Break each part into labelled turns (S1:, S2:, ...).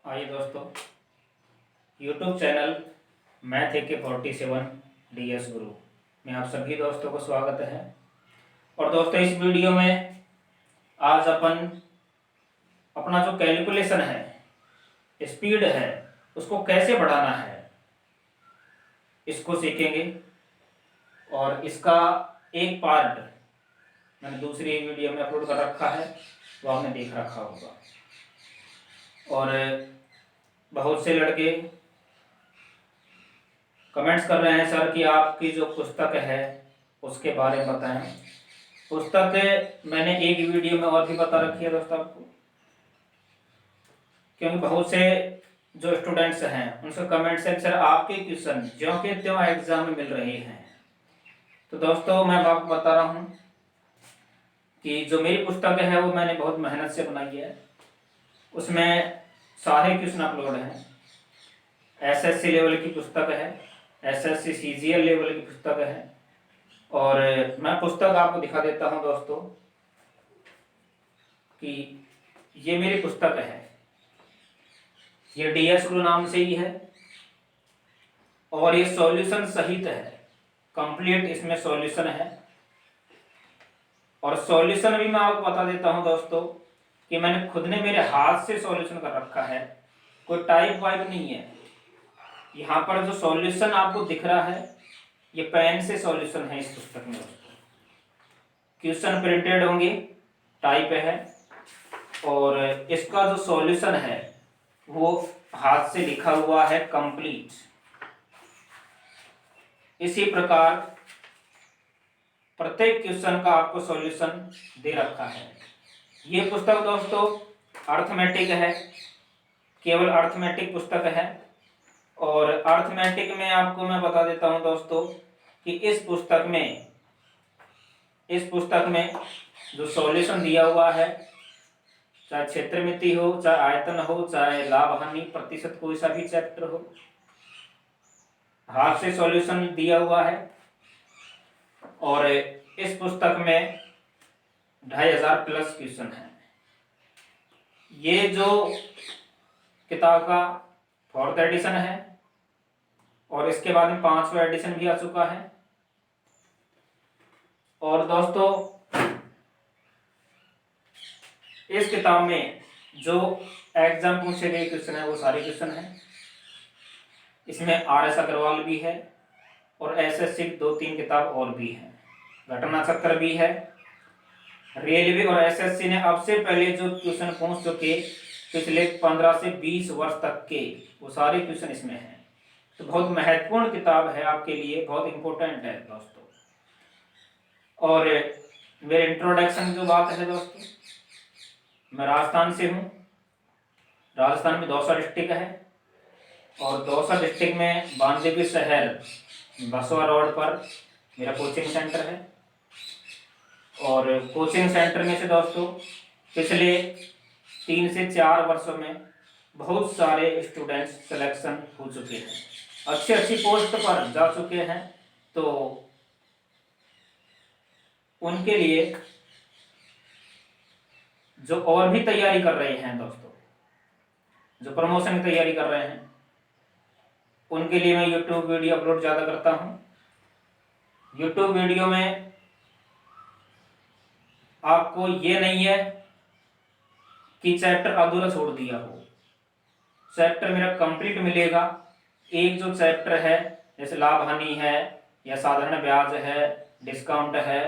S1: आइए दोस्तों, YouTube channel math AK 47 DS गुरु में आप सभी दोस्तों को स्वागत है। और दोस्तों, इस वीडियो में आज अपन अपना जो कैलकुलेशन है, स्पीड है, उसको कैसे बढ़ाना है इसको सीखेंगे। और इसका एक पार्ट मैंने दूसरी वीडियो में अपलोड कर रखा है, वो आपने देख रखा होगा। और बहुत से लड़के कमेंट्स कर रहे हैं, सर कि आपकी जो पुस्तक है उसके बारे में बताएं। पुस्तक मैंने एक वीडियो में और भी बता रखी है दोस्तों आपको, क्योंकि बहुत से जो स्टूडेंट्स हैं उनसे कमेंट्स है, सर आपके क्वेश्चन ज्यों के त्यों एग्जाम में मिल रहे हैं। तो दोस्तों, मैं आपको बता रहा हूँ कि जो मेरी पुस्तक है वो मैंने बहुत मेहनत से बनाई है। उसमें सारे क्वेश्चन अपलोड हैं। SSC लेवल की पुस्तक है, SSC CGL लेवल की पुस्तक है। और मैं पुस्तक आपको दिखा देता हूं दोस्तों कि ये मेरी पुस्तक है, ये DS गुरु नाम से ही है। और ये सॉल्यूशन सहित है, कंप्लीट इसमें सॉल्यूशन है। और सॉल्यूशन भी मैं आपको बता देता हूं दोस्तों कि मैंने खुद ने मेरे हाथ से सॉल्यूशन कर रखा है, कोई टाइप वाइप नहीं है। यहाँ पर जो सॉल्यूशन आपको दिख रहा है ये पेन से सॉल्यूशन है। इस पुस्तक में क्वेश्चन प्रिंटेड होंगे, टाइप है, और इसका जो सॉल्यूशन है वो हाथ से लिखा हुआ है, कंप्लीट। इसी प्रकार प्रत्येक क्वेश्चन का आपको सॉल्यूशन दे रखा है। ये पुस्तक दोस्तों अर्थमेटिक है, केवल अर्थमेटिक पुस्तक है। और अर्थमेटिक में आपको मैं बता देता हूं दोस्तों कि इस पुस्तक में जो सॉल्यूशन दिया हुआ है, चाहे क्षेत्रमिति हो, चाहे आयतन हो, चाहे लाभ हानि प्रतिशत, कोई सा भी चैप्टर हो, हाथ से सॉल्यूशन दिया हुआ है। और इस पुस्तक में 2500 प्लस क्वेश्चन है। ये जो किताब का 4th एडिशन है और इसके बाद में 5वां एडिशन भी आ चुका है। और दोस्तों, इस किताब में जो एग्जाम पूछे गए क्वेश्चन है वो सारे क्वेश्चन हैं। इसमें RS अग्रवाल भी है और SSC 2-3 किताब और भी है, घटना चक्र भी है। रेलवे और SSC ने अब से पहले जो क्वेश्चन पूछ चुके पिछले 15 से 20 वर्ष तक के, वो सारे क्वेश्चन इसमें हैं। तो बहुत महत्वपूर्ण किताब है आपके लिए, बहुत इंपॉर्टेंट है दोस्तों। और मेरे इंट्रोडक्शन की जो बात है दोस्तों, मैं राजस्थान से हूँ। राजस्थान में दौसा डिस्ट्रिक्ट है और दौसा डिस्ट्रिक्ट में बांदीपुर शहर बसवा रोड पर मेरा कोचिंग सेंटर है। और कोचिंग सेंटर में से दोस्तों पिछले 3 से 4 वर्षों में बहुत सारे स्टूडेंट्स सिलेक्शन हो चुके हैं, अच्छी पोस्ट पर जा चुके हैं। तो उनके लिए जो और भी तैयारी कर रहे हैं दोस्तों, जो प्रमोशन की तैयारी कर रहे हैं, उनके लिए मैं YouTube वीडियो अपलोड ज़्यादा करता हूँ। YouTube वीडियो में आपको ये नहीं है कि चैप्टर अधूरा छोड़ दिया हो, चैप्टर मेरा कंप्लीट मिलेगा। एक जो चैप्टर है जैसे लाभ हानि है या साधारण ब्याज है, डिस्काउंट है,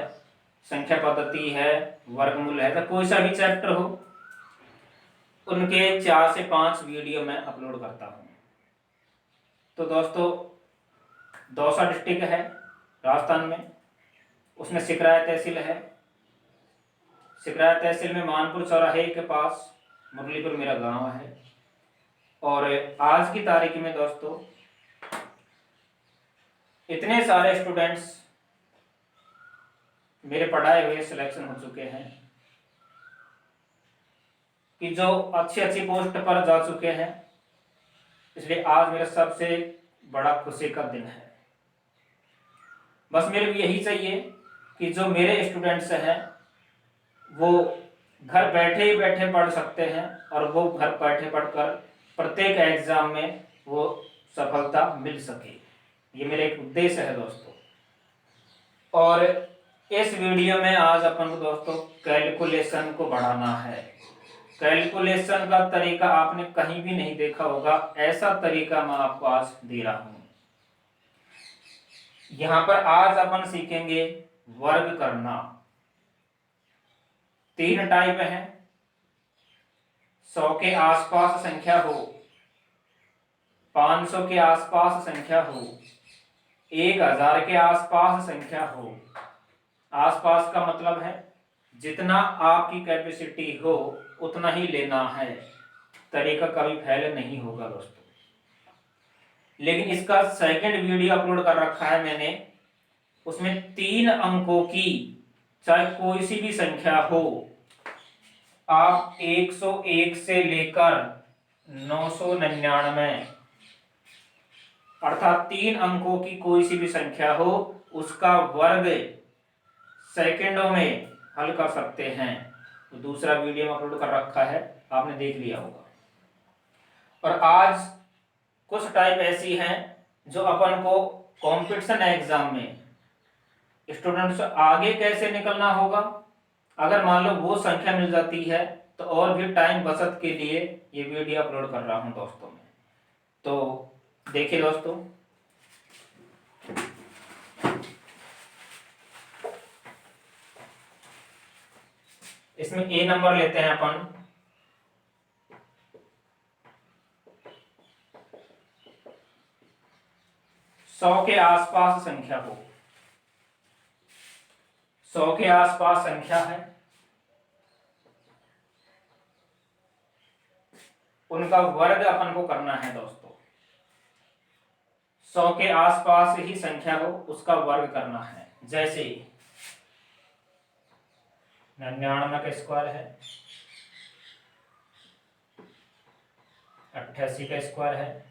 S1: संख्या पद्धति है, वर्गमूल है, तो कोई सा भी चैप्टर हो, उनके 4 से 5 वीडियो मैं अपलोड करता हूँ। तो दोस्तों, दौसा डिस्ट्रिक्ट है राजस्थान में, उसमें सिकराय तहसील है। सिकराय तहसील में मानपुर चौराहे के पास मुरलीपुर मेरा गांव है। और आज की तारीख में दोस्तों इतने सारे स्टूडेंट्स मेरे पढ़ाए हुए सिलेक्शन हो चुके हैं कि जो अच्छी पोस्ट पर जा चुके हैं। इसलिए आज मेरा सबसे बड़ा खुशी का दिन है। बस मेरे को यही चाहिए कि जो मेरे स्टूडेंट्स हैं वो घर बैठे ही बैठे पढ़ सकते हैं, और वो घर बैठे पढ़कर प्रत्येक एग्जाम में वो सफलता मिल सके। ये मेरा एक उद्देश्य है दोस्तों। और इस वीडियो में आज अपन को दोस्तों कैलकुलेशन को बढ़ाना है। कैलकुलेशन का तरीका आपने कहीं भी नहीं देखा होगा, ऐसा तरीका मैं आपको आज दे रहा हूं। यहां पर आज अपन सीखेंगे वर्ग करना। 3 टाइप हैं। 100 के आसपास संख्या हो, 500 के आसपास संख्या हो, 1000 के आसपास संख्या हो। आसपास का मतलब है जितना आपकी कैपेसिटी हो उतना ही लेना है। तरीका कभी फेल नहीं होगा दोस्तों। लेकिन इसका सेकंड वीडियो अपलोड कर रखा है मैंने, उसमें 3 अंकों की चाहे कोई सी भी संख्या हो, आप 101 से लेकर 999 अर्थात 3 अंकों की कोई सी भी संख्या हो, उसका वर्ग सेकंडों में हल कर सकते हैं। तो दूसरा वीडियो में अपलोड कर रखा है, आपने देख लिया होगा। और आज कुछ टाइप ऐसी हैं जो अपन को कंपटीशन एग्जाम में स्टूडेंट्स आगे कैसे निकलना होगा, अगर मान लो वो संख्या मिल जाती है तो और भी टाइम बचत के लिए ये वीडियो अपलोड कर रहा हूं दोस्तों में। तो देखिए दोस्तों, इसमें ए नंबर लेते हैं अपन। सौ के आसपास संख्या हो, 100 के आसपास संख्या है, उनका वर्ग अपन को करना है दोस्तों। 100 के आसपास ही संख्या हो उसका वर्ग करना है। जैसे 99 का स्क्वायर है, 88 का स्क्वायर है,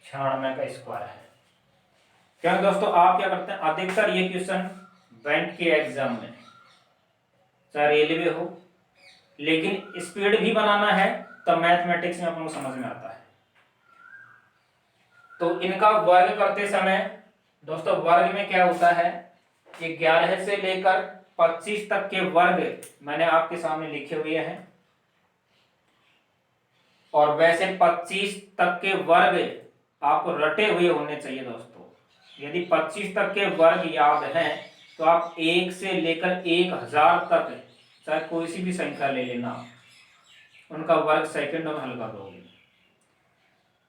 S1: 96 का स्क्वायर है। क्या दोस्तों, आप क्या करते हैं, अधिकतर ये क्वेश्चन बैंक के एग्जाम में चाहे रेलवे हो, लेकिन स्पीड भी बनाना है तो मैथमेटिक्स में अपन को समझ में आता है। तो इनका वर्ग करते समय दोस्तों, वर्ग में क्या होता है, 11 से लेकर 25 तक के वर्ग मैंने आपके सामने लिखे हुए हैं। और वैसे 25 तक के वर्ग आपको रटे हुए होने चाहिए दोस्तों। यदि 25 तक के वर्ग याद हैं तो आप 1 से लेकर 1000 तक चाहे कोई सी भी संख्या ले लेना, उनका वर्ग सेकंडों में हल कर दोगे।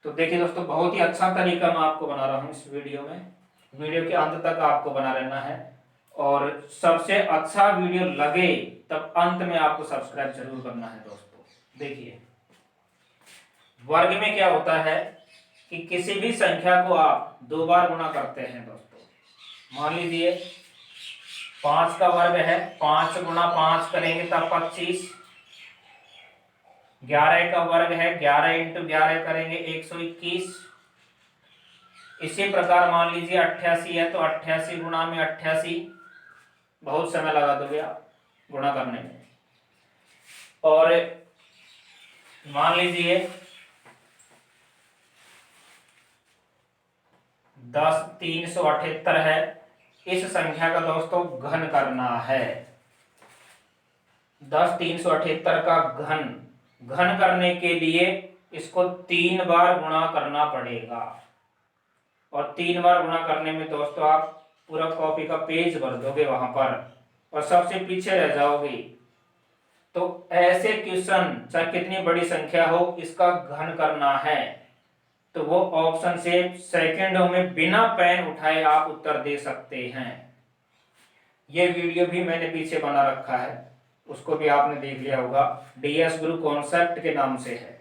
S1: तो देखिए दोस्तों, बहुत ही अच्छा तरीका मैं आपको बना रहा हूं इस वीडियो में। वीडियो के अंत तक आपको बना रहना है और सबसे अच्छा वीडियो लगे तब अंत में आपको सब्सक्राइब जरूर करना है दोस्तों। देखिए, वर्ग में क्या होता है कि किसी भी संख्या को आप 2 बार गुणा करते हैं दोस्तों। मान लीजिए 5 का वर्ग है, 5 गुणा 5 करेंगे तब 25। 11 का वर्ग है, 11 इंटू 11 करेंगे 121। इसी प्रकार मान लीजिए 88 है तो 88 गुणा में 88, बहुत समय लगा दोगे आप गुणा करने में। और मान लीजिए 10,378 है, इस संख्या का दोस्तों घन करना है। 10,378 का घन करने के लिए इसको 3 बार गुणा करना पड़ेगा। और 3 बार गुणा करने में दोस्तों आप पूरा कॉपी का पेज भर दोगे वहां पर और सबसे पीछे रह जाओगे। तो ऐसे क्वेश्चन चाहे कितनी बड़ी संख्या हो, इसका घन करना है तो वो ऑप्शन से सेकंडों में बिना पेन उठाए आप उत्तर दे सकते हैं। ये वीडियो भी मैंने पीछे बना रखा है, उसको भी आपने देख लिया होगा, डीएस गुरु कॉन्सेप्ट के नाम से है।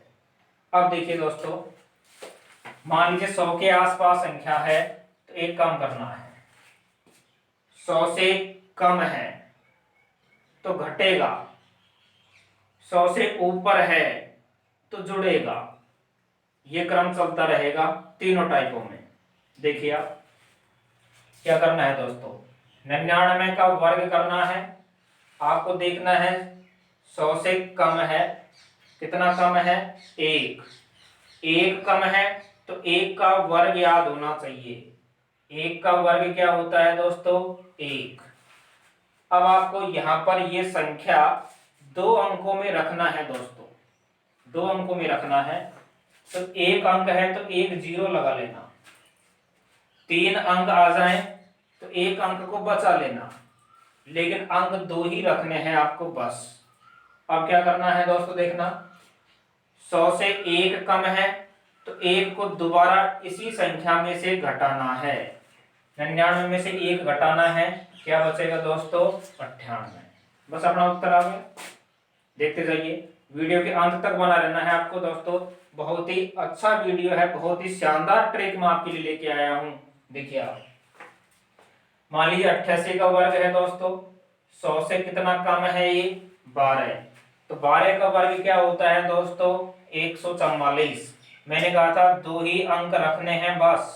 S1: अब देखिए दोस्तों, मान लीजिए 100 के आसपास संख्या है तो एक काम करना है, 100 से कम है तो घटेगा, 100 से ऊपर है तो जुड़ेगा। ये क्रम चलता रहेगा तीनों टाइपों में। देखिए आप क्या करना है दोस्तों, 99 का वर्ग करना है। आपको देखना है 100 से कम है कितना कम है, 1। 1 कम है तो 1 का वर्ग याद होना चाहिए। 1 का वर्ग क्या होता है दोस्तों, 1। अब आपको यहां पर ये संख्या 2 अंकों में रखना है दोस्तों, 2 अंकों में रखना है। तो 1 अंक है तो एक 0 लगा लेना, 3 अंक आ जाए तो 1 अंक को बचा लेना, लेकिन अंक 2 ही रखने हैं आपको बस। अब क्या करना है दोस्तों, देखना 100 से 1 कम है तो 1 को दोबारा इसी संख्या में से घटाना है। 99 में से 1 घटाना है, क्या बचेगा दोस्तों, 98। बस अपना उत्तर आ गया। देखते जाइए, वीडियो के अंत तक बना रहना है आपको दोस्तों। बहुत ही अच्छा वीडियो है, बहुत ही शानदार ट्रिक मैं आपके लिए लेके आया हूं। देखिए आप, मान लीजिए 88 का वर्ग है दोस्तों, 100 से कितना कम है ये, 12। तो 12 का वर्ग क्या होता है दोस्तों, 144। मैंने कहा था 2 ही अंक रखने हैं बस,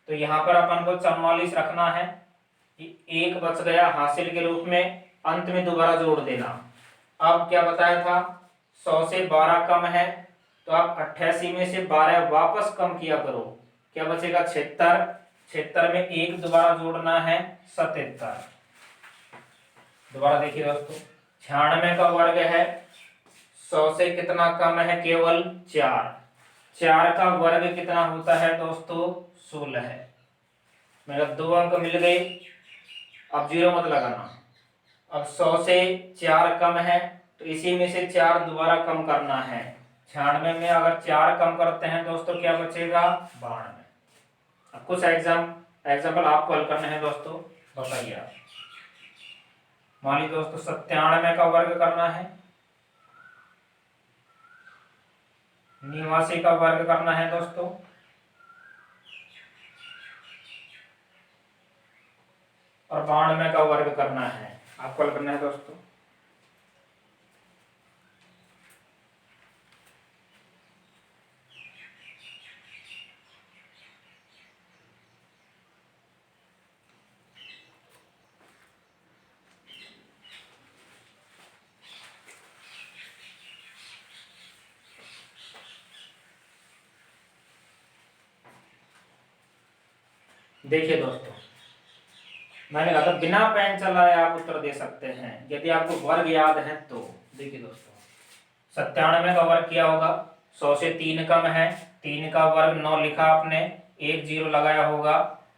S1: तो यहाँ पर अपन को 44 रखना है। 1 बच गया हासिल के रूप में, अंत में दोबारा जोड़ देना। अब क्या बताया था, 100 से 12 कम है तो आप 88 में से 12 वापस कम किया करो, क्या बचेगा, 76। 76 में 1 दोबारा जोड़ना है, 77। दोबारा देखिए दोस्तों, 96 का वर्ग है, 100 से कितना कम है, केवल 4। 4 का वर्ग कितना होता है दोस्तों, 16 है। मेरा 2 अंक मिल गए, अब 0 मत लगाना। अब 100 से 4 कम है तो इसी में से 4 दोबारा कम करना है। 96 में अगर 4 कम करते हैं दोस्तों क्या बचेगा, 92। अब कुछ एग्जाम्पल आपको हल करने हैं दोस्तों, बताइए आप। मान लीजिए दोस्तों 97 का वर्ग करना है, 89 का वर्ग करना है दोस्तों, और 92 का वर्ग करना है। आपको हल करना है दोस्तों। देखिए दोस्तों, मैंने कहा था बिना पेन चलाए आप उत्तर दे सकते हैं यदि आपको वर्ग याद है तो। देखिए दोस्तों, 97 का वर्ग क्या होगा, 100 से 3 कम है, 3 का वर्ग 9 लिखा आपने, 1 0 लगाया होगा,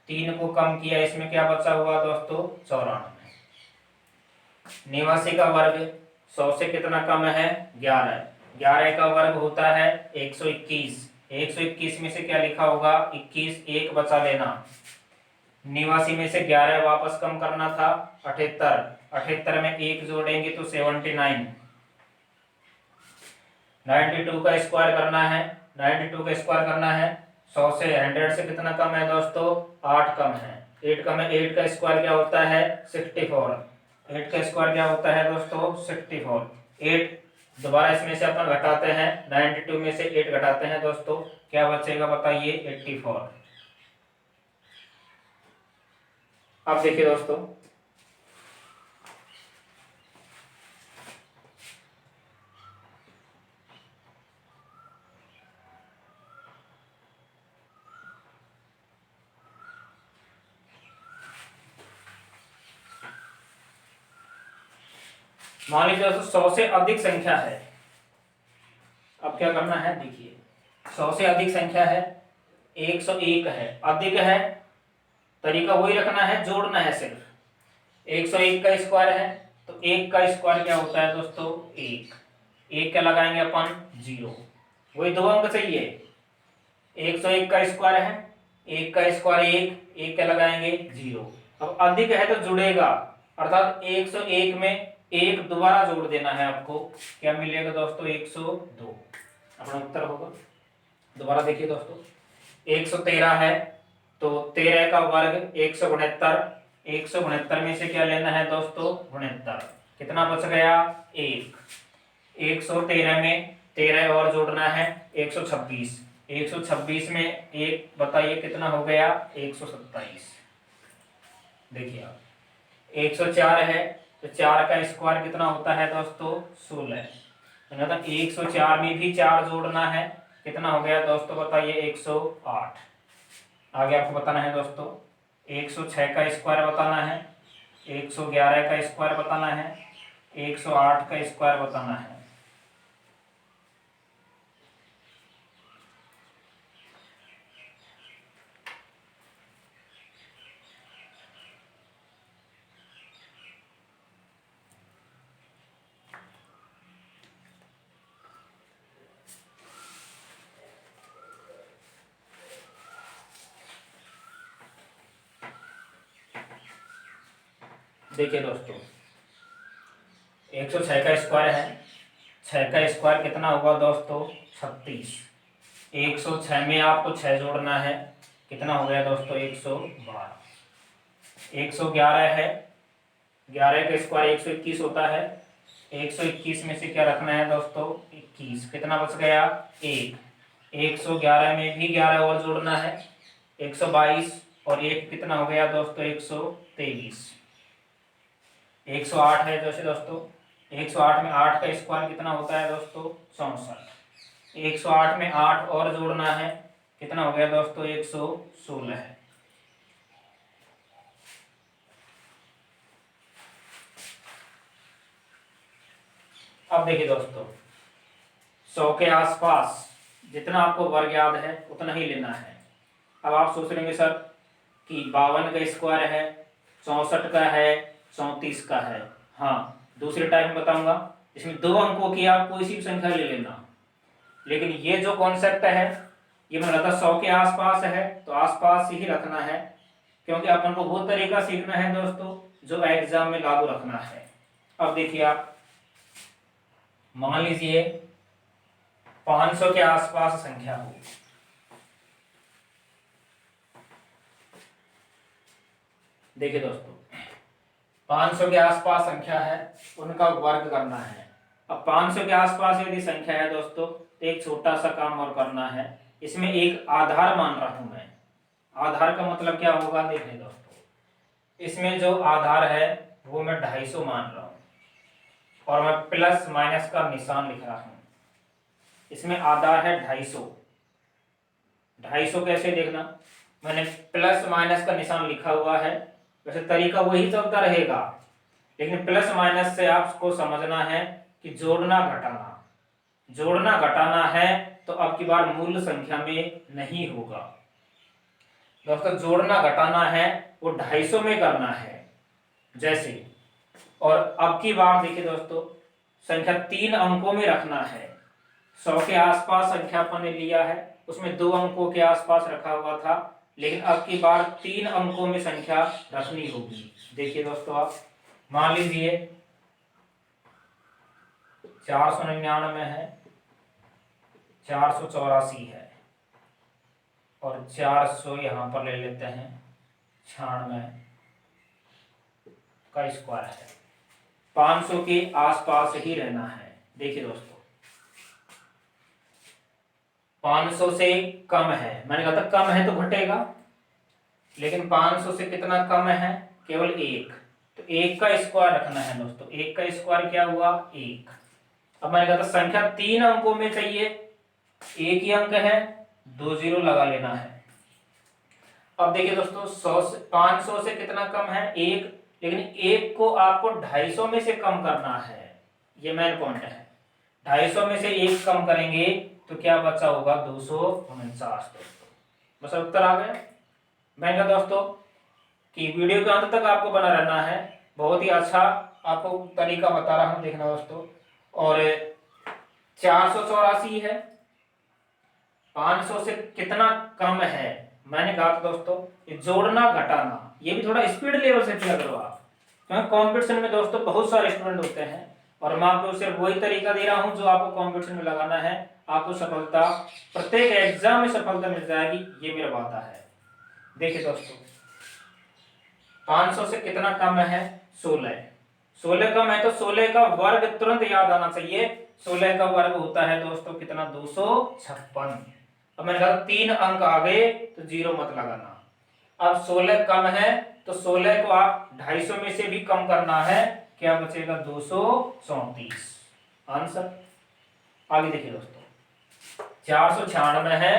S1: 3 को कम किया, इसमें क्या बचा हुआ दोस्तों, 94। 89 का वर्ग 100 से कितना कम है, 11। 11 का वर्ग होता है 121। 121 में से क्या लिखा होगा, 21, 1 बचा लेना। 89 में से 11 वापस कम करना था, 78। 78 में 1 जोड़ेंगे तो 79। 92 का स्क्वायर करना है, 92 का स्क्वायर करना है। 100 से 100 से कितना कम है दोस्तों, 8 कम है। 8 कम है, 8 का स्क्वायर क्या होता है, 64। 8 का स्क्वायर क्या होता है दोस्तों, 64। 8 दोबारा इसमें से अपन घटाते हैं, 92 में से 8 घटाते हैं दोस्तों, क्या बचेगा बताइए, 84। अब देखिए दोस्तों, मान लीजिए दोस्तों 100 से अधिक संख्या है। अब क्या करना है, देखिए 100 से अधिक संख्या है, 101 है, अधिक है, तरीका वही रखना है, जोड़ना है सिर्फ। 101 का स्क्वायर है तो 1 का स्क्वायर क्या होता है दोस्तों, 1। 1 क्या लगाएंगे अपन, 0। वही 2 अंक चाहिए, 101 का स्क्वायर है, 1 का स्क्वायर 1, 1 क्या लगाएंगे, 0। अब अधिक है तो जुड़ेगा, अर्थात 101 में 1 दोबारा जोड़ देना है आपको, क्या मिलेगा दोस्तों, 102। अपना उत्तर होगा। दोबारा देखिए दोस्तों, 113 है तो 13 का वर्ग 169। 169 में से क्या लेना है दोस्तों, 69। कितना बच गया, 1। 113 में 13 और जोड़ना है, 126। 126 में 1 बताइए कितना हो गया, 127। देखिए आप, 104 है तो 4 का स्क्वायर कितना होता है दोस्तों, 16। मैंने कहा 104 में भी 4 जोड़ना है, कितना हो गया दोस्तों बताइए 108। आगे आपको बताना है दोस्तों 106 का स्क्वायर बताना है, 111 का स्क्वायर बताना है, 108 का स्क्वायर बताना है। देखिए दोस्तों 106 का स्क्वायर है, 6 का स्क्वायर कितना होगा दोस्तों 36। 106 में आपको 6 जोड़ना है, कितना हो गया दोस्तों 112। 111 है, 11 का स्क्वायर 121 होता है, 121 में से क्या रखना है दोस्तों 21, कितना बच गया 1। 111 में भी 11 और जोड़ना है 122, और 1 कितना हो गया दोस्तों 123। 108 है जैसे दोस्तों 108 में 8 का स्क्वायर कितना होता है दोस्तों 64। 108 में 8 और जोड़ना है, कितना हो गया दोस्तों 116 है। अब देखिए दोस्तों 100 के आसपास जितना आपको वर्ग याद है उतना ही लेना है। अब आप सोच लेंगे सर कि 52 का स्क्वायर है, 64 का है, 34 का है। हाँ, दूसरे टाइप में बताऊंगा, इसमें 2 अंकों की आप कोई सी भी संख्या ले लेना, लेकिन ये जो कॉन्सेप्ट है ये मैंने रखा 100 के आसपास है तो आसपास ही रखना है, क्योंकि अपन को वो तरीका सीखना है दोस्तों जो एग्जाम में लागू रखना है। अब देखिए आप मान लीजिए 500 के आसपास संख्या हो, देखिए दोस्तों 500 के आसपास संख्या है, उनका वर्ग करना है। अब 500 के आसपास यदि संख्या है दोस्तों तो एक छोटा सा काम और करना है, इसमें एक आधार मान रहा हूं मैं। आधार का मतलब क्या होगा देखिए दोस्तों, इसमें जो आधार है वो मैं 250 मान रहा हूं और मैं प्लस माइनस का निशान लिख रहा हूं। इसमें आधार है 250। 250 कैसे देखना, मैंने प्लस माइनस का निशान लिखा हुआ है, वैसे तरीका वही चलता रहेगा, लेकिन प्लस माइनस से आपको समझना है कि जोड़ना घटाना, जोड़ना घटाना है तो अब की बार मूल संख्या में नहीं होगा दोस्तों, जोड़ना घटाना है वो 250 में करना है जैसे। और अब की बार देखिए दोस्तों संख्या 3 अंकों में रखना है। 100 के आसपास संख्या अपन ने लिया है, उसमें 2 अंकों के आसपास रखा हुआ था, लेकिन अब की बार 3 अंकों में संख्या रखनी होगी। देखिए दोस्तों आप मान लीजिए 499 है, 484 है और 400 यहां पर ले लेते हैं, 96 का स्क्वायर है। 500 के आसपास ही रहना है। देखिए दोस्तों 500 से कम है, मैंने कहा था कम है तो घटेगा, लेकिन 500 से कितना कम है केवल 1, तो 1 का स्क्वायर रखना है दोस्तों। 1 का स्क्वायर क्या हुआ 1। अब मैंने कहा था संख्या 3 अंकों में चाहिए, एक ही अंक है, 2 जीरो लगा लेना है। अब देखिए दोस्तों 500 से कितना कम है 1, लेकिन 1 को आपको 250 में से कम करना है, ये मेन पॉइंट है। 250 में से 1 कम करेंगे तो क्या बचा होगा 249 दोस्तों। बस उत्तर आ गया। मैंने कहा दोस्तों कि वीडियो के अंत तक आपको बना रहना है, बहुत ही अच्छा आपको तरीका बता रहा हूं, देखना दोस्तों। और 484 है, 500 से कितना कम है, मैंने कहा था दोस्तों ये जोड़ना घटाना, ये भी थोड़ा स्पीड लेवल से किया करो आप, क्योंकि कंपटीशन में दोस्तों बहुत सारे स्टूडेंट होते हैं और मैं आपको सिर्फ वही तरीका दे रहा हूं जो आपको कंपटीशन में लगाना है। आपको सफलता प्रत्येक एग्जाम में सफलता मिल जाएगी, ये मेरा वादा है। देखिए दोस्तों 500 से कितना कम है 16, 16 कम है तो 16 का वर्ग तुरंत याद आना चाहिए। 16 का वर्ग होता है दोस्तों कितना 256। अब मैंने कहा 3 अंक आ गए तो जीरो मत लगाना। अब 16 कम है तो 16 को आप 250 में से भी कम करना है, क्या बचेगा 234 आंसर। आगे देखिए दोस्तों, 496 है,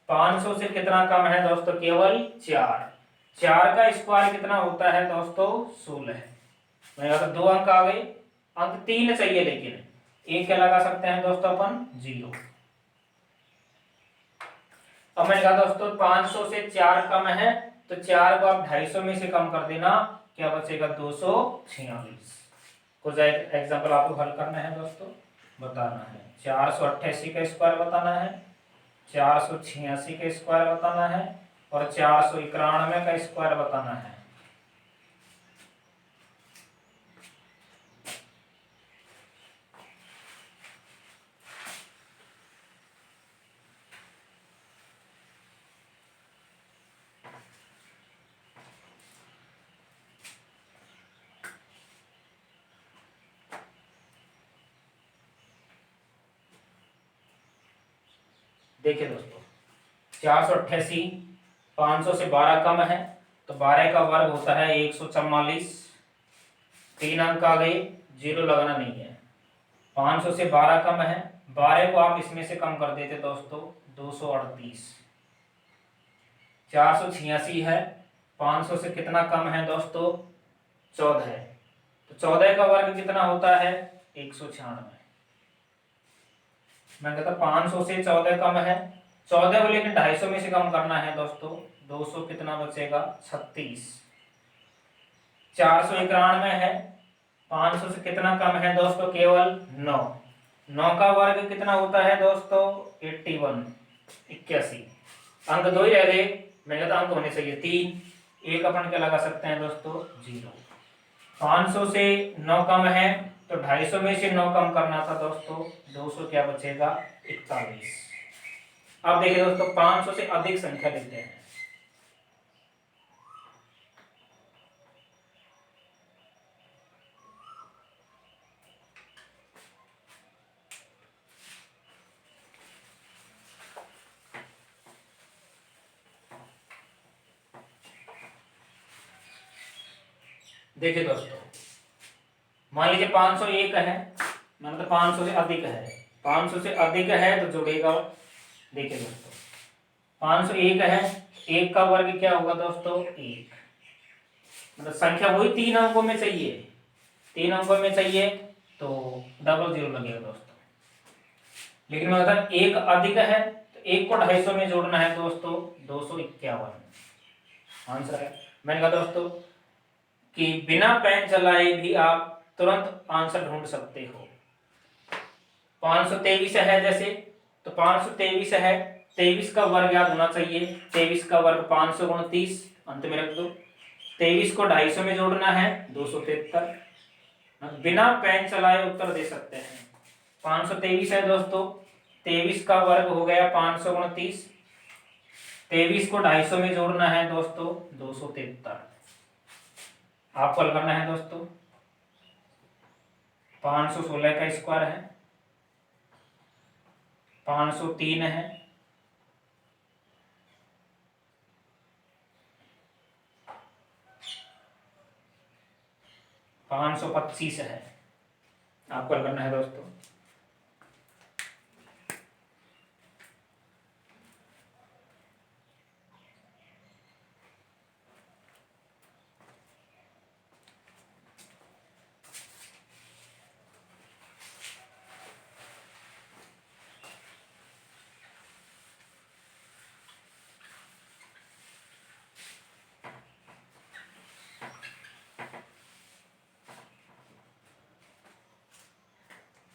S1: 500 से कितना कम है दोस्तों, केवल 4। 4 का स्क्वायर कितना होता है दोस्तों, 16। मैं अगर 2 अंक आ गए, अंक 3 चाहिए, लेकिन एक क्या लगा सकते हैं दोस्तों अपन, 0। अब मैंने कहा दोस्तों 500 से 4 कम है, तो 4 को आप 250 में से कम कर देना, क्या बचेगा, 246। कुछ एग्जाम्पल आपको हल करना है दोस्तों, बताना है। 488 का स्क्वायर बताना है, 486 का स्क्वायर बताना है, और 491 का स्क्वायर बताना है। देखिए दोस्तों, 488 500 से 12 कम है, तो 12 का वर्ग होता है 144। 3 अंक आ गए, 0 लगाना नहीं है। 500 से 12 कम है, 12 को आप इसमें से कम कर देते दोस्तों, 238। 486 है, 500 से कितना कम है दोस्तों, 14 है, तो 14 का वर्ग कितना होता है, 196। मैं कहता 500 से 14 कम है, 14 को लेकिन 250 में से कम करना है दोस्तों, 200 कितना बचेगा, 36। 491 है, 500 से कितना कम है दोस्तों, केवल 9। 9 का वर्ग कितना होता है दोस्तों, 81। अंक 2 ही रह गए, मैं कहता अंक होने चाहिए 3, एक अपन क्या लगा सकते हैं दोस्तों, 0। 500 से 9 कम है, तो 250 में से 9 कम करना था दोस्तों, 200 क्या बचेगा, 41। अब देखिए दोस्तों, 500 से अधिक संख्या लेते हैं। देखिए दोस्तों, मान लीजिए 501 है, मतलब 500 से अधिक है। 500 से अधिक है तो जुड़ेगा। देखिए दोस्तों, 501 है, 1 का वर्ग क्या होगा दोस्तों, 1। मतलब संख्या वही 3 अंकों में चाहिए, 3 अंकों में चाहिए, तो डबल 0 लगेगा दोस्तों। लेकिन मतलब 1 अधिक है, तो 1 को 250 में जोड़ना है दोस्तों, 251 आंसर है। मैंने कहा दोस्तों कि बिना पेन चलाए भी आप तुरंत आंसर ढूंढ सकते हो। 523 है जैसे, तो 523 है, 23 का वर्ग याद होना चाहिए। 23 का वर्ग 529, अंत में रख दो। 23 को 250 में जोड़ना है, 273। बिना पेन चलाए उत्तर दे सकते हैं। 523 है दोस्तों, 23 का वर्ग हो गया 529, 23 को 250 में जोड़ना है दोस्तों, 273। आपको हल करना है दोस्तों। 516 का स्क्वायर है, 503 है, 525 है। आपको हल करना है दोस्तों।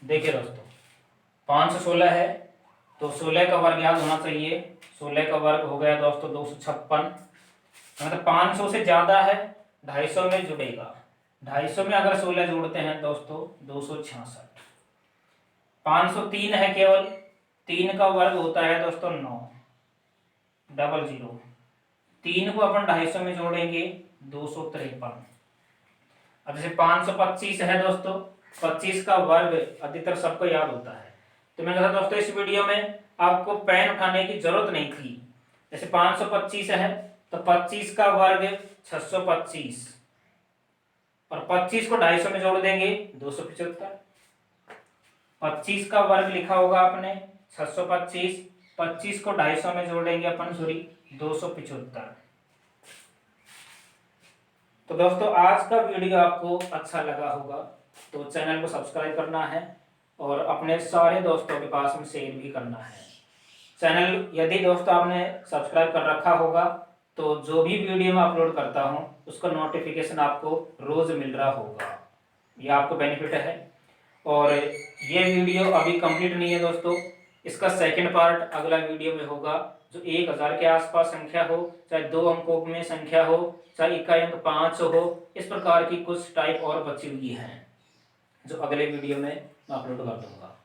S1: देखिए दोस्तों, 516 है, तो 16 का वर्ग याद होना चाहिए। 16 का वर्ग हो गया दोस्तों 256। मतलब 500 से ज्यादा है, 250 में जुड़ेगा। 250 में अगर 16 जोड़ते हैं दोस्तों, 266। 503 है केवल, 3 का वर्ग होता है दोस्तों 9, डबल 0। 3 को अपन 250 में जोड़ेंगे, 253। अब जैसे 525 है दोस्तों, 25 का वर्ग अधिकतर सबको याद होता है। तो मैंने कहा दोस्तों इस वीडियो में आपको पेन उठाने की जरूरत नहीं थी। जैसे 525 है, तो 25 का वर्ग 625, और 25 को 250 में जोड़ देंगे, 275। 25 का वर्ग लिखा होगा आपने 625, 25 को 250 में जोड़ेंगे अपन, सॉरी 275। तो दोस्तों आज का वीडियो आपको अच्छा लगा होगा तो चैनल को सब्सक्राइब करना है और अपने सारे दोस्तों के पास में शेयर भी करना है। चैनल यदि दोस्तों आपने सब्सक्राइब कर रखा होगा तो जो भी वीडियो मैं अपलोड करता हूं उसका नोटिफिकेशन आपको रोज मिल रहा होगा, ये आपको बेनिफिट है। और ये वीडियो अभी कंप्लीट नहीं है दोस्तों, इसका सेकंड पार्ट अगला वीडियो में होगा। जो 1000 के आसपास संख्या हो, चाहे 2 अंकों में संख्या हो, चाहे इकाई अंक 5 हो, इस प्रकार की कुछ टाइप और बची हुई हैं जो अगले वीडियो में मैं अपलोड कर दूंगा।